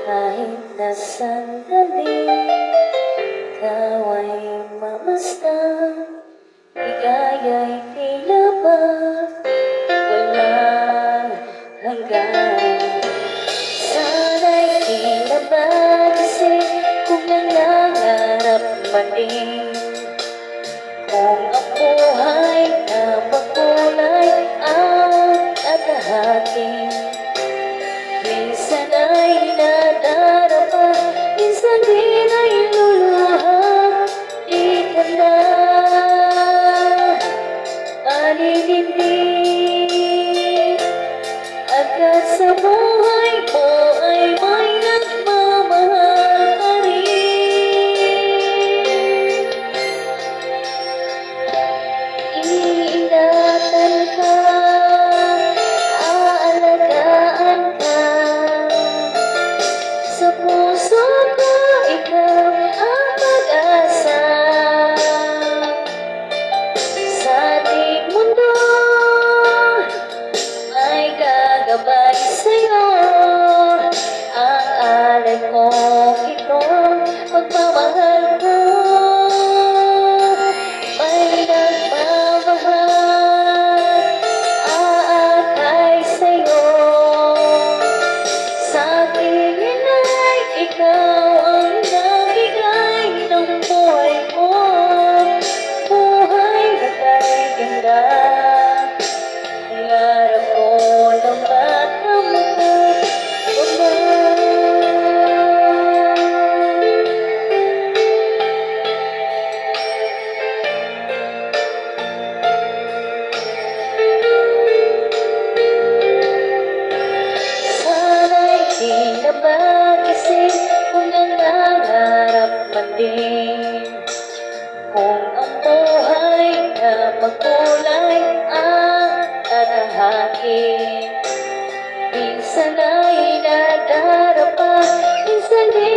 Kahit na sandali, ikaw ay mamasdan. Ligaya'y tila ba walang hanggan. Sana'y tila ba kasi kung nangangarap man din, kung ang buhay na makulay ang tatahakin. Minsan ay nadarama, minsan din ay luluha. Di ka na alilindig, agad sa buhay mo ay may nagmamahal pa rin. Iingatan ka, aalagaan ka, sa puso ko ikaw ang pag-asa. Sa ating mundo may gagabay sa'yo, ang alay ko itong pagmamahal ko. May nagmamahal, aakay sa'yo. Sa tingin ay ikaw ang nabigay ng buhay ko. Buhay na kay ganda, pangarap ko na makamtan mo na. Sana'y di na mag-isip kung nangangarap man din, kung ang buhay na magkulay ang tatahakin. Minsan ay nadarapa, minsan din